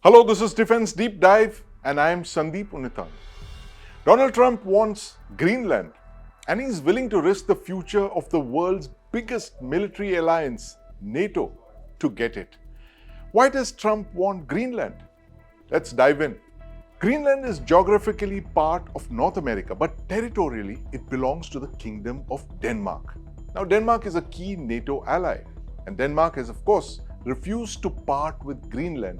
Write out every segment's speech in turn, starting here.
Hello, this is Defense Deep Dive, and I am Sandeep Unithan. Donald Trump wants Greenland, and he's willing to risk the future of the world's biggest military alliance, NATO, to get it. Why does Trump want Greenland? Let's dive in. Greenland is geographically part of North America, but territorially it belongs to the Kingdom of Denmark. Now, Denmark is a key NATO ally, and Denmark has, of course, refused to part with Greenland.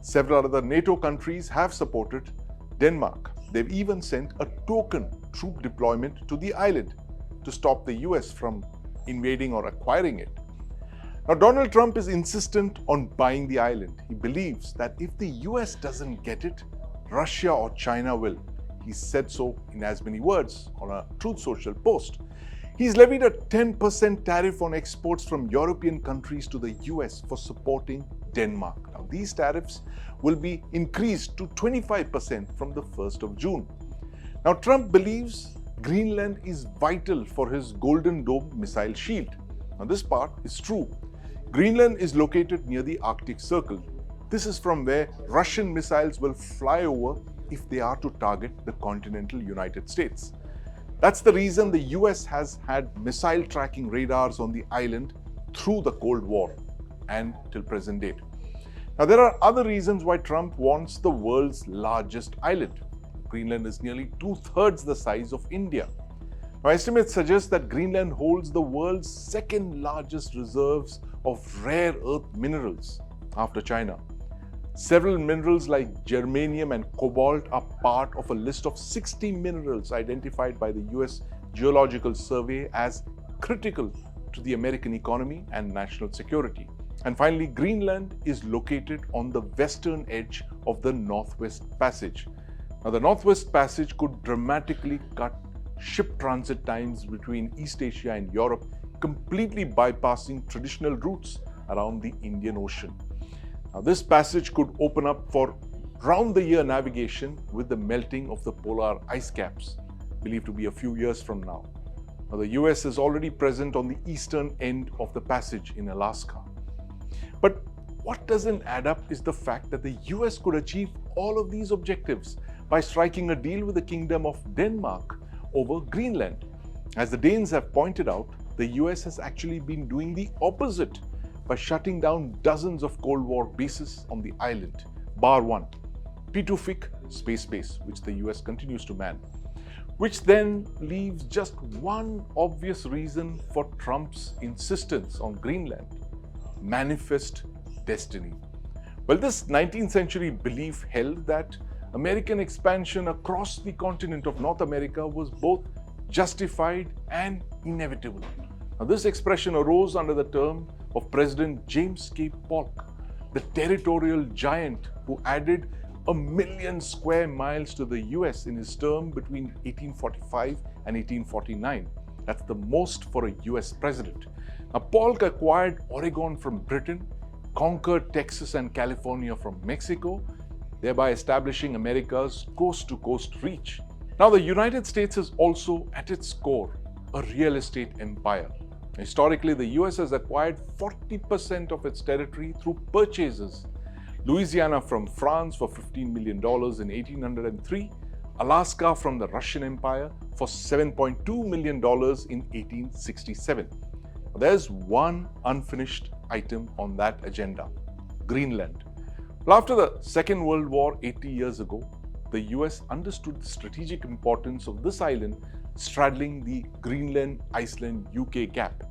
Several other NATO countries have supported Denmark. They've even sent a token troop deployment to the island to stop the US from invading or acquiring it. Now, Donald Trump is insistent on buying the island. He believes that if the US doesn't get it, Russia or China will. He said so in as many words on a Truth Social post. He's levied a 10% tariff on exports from European countries to the US for supporting Denmark. Now, these tariffs will be increased to 25% from the 1st of June. Now, Trump believes Greenland is vital for his Golden Dome missile shield. Now, this part is true. Greenland is located near the Arctic Circle. This is from where Russian missiles will fly over if they are to target the continental United States. That's the reason the US has had missile tracking radars on the island through the Cold War and till present date. Now, there are other reasons why Trump wants the world's largest island. Greenland is nearly 2/3 the size of India. Now, estimates suggest that Greenland holds the world's second largest reserves of rare earth minerals after China. Several minerals like germanium and cobalt are part of a list of 60 minerals identified by the US Geological Survey as critical to the American economy and national security. And finally, Greenland is located on the western edge of the Northwest Passage. Now, the Northwest Passage could dramatically cut ship transit times between East Asia and Europe, completely bypassing traditional routes around the Indian Ocean. Now, this passage could open up for round-the-year navigation with the melting of the polar ice caps, believed to be a few years from now. Now, the US is already present on the eastern end of the passage in Alaska. But what doesn't add up is the fact that the US could achieve all of these objectives by striking a deal with the Kingdom of Denmark over Greenland. As the Danes have pointed out, the US has actually been doing the opposite by shutting down dozens of Cold War bases on the island, bar one, Pituffik space base, which the US continues to man. Which then leaves just one obvious reason for Trump's insistence on Greenland: manifest destiny. Well, this 19th century belief held that American expansion across the continent of North America was both justified and inevitable. Now, this expression arose under the term of President James K. Polk, the territorial giant who added 1 million square miles to the US in his term between 1845 and 1849. That's the most for a US president. Now, Polk acquired Oregon from Britain, conquered Texas and California from Mexico, thereby establishing America's coast-to-coast reach. Now, the United States is also, at its core, a real estate empire. Historically, the US has acquired 40% of its territory through purchases. Louisiana from France for $15 million in 1803, Alaska from the Russian Empire for $7.2 million in 1867. There's one unfinished item on that agenda: Greenland. Well, after the Second World War 80 years ago, the US understood the strategic importance of this island straddling the Greenland-Iceland-UK gap,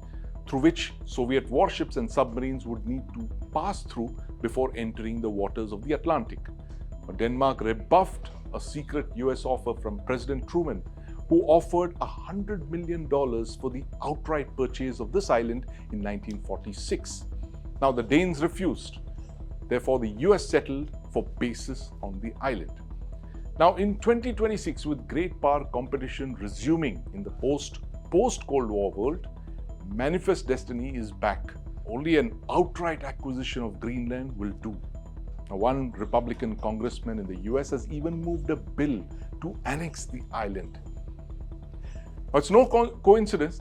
through which Soviet warships and submarines would need to pass through before entering the waters of the Atlantic. But Denmark rebuffed a secret US offer from President Truman, who offered $100 million for the outright purchase of this island in 1946. Now, the Danes refused. Therefore, the US settled for bases on the island. Now, in 2026, with great power competition resuming in the post-Cold War world, manifest destiny is back. Only an outright acquisition of Greenland will do. Now, one Republican congressman in the US has even moved a bill to annex the island. It's no coincidence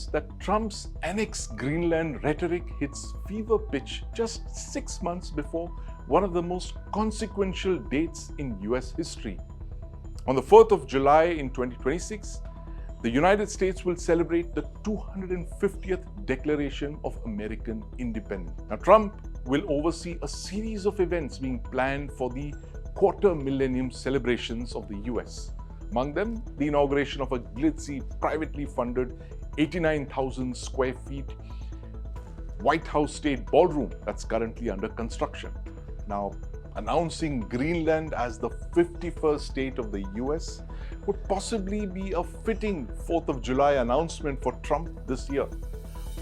that Trump's annex Greenland rhetoric hits fever pitch just 6 months before one of the most consequential dates in US history. On the 4th of July in 2026, the United States will celebrate the 250th Declaration of American Independence. Now, Trump will oversee a series of events being planned for the quarter millennium celebrations of the US. Among them, the inauguration of a glitzy, privately funded 89,000 square feet White House State Ballroom that's currently under construction. Now, announcing Greenland as the 51st state of the US would possibly be a fitting 4th of July announcement for Trump this year.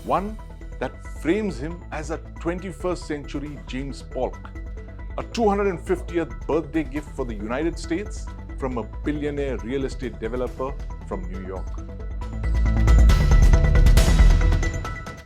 One that frames him as a 21st century James Polk, a 250th birthday gift for the United States from a billionaire real estate developer from New York.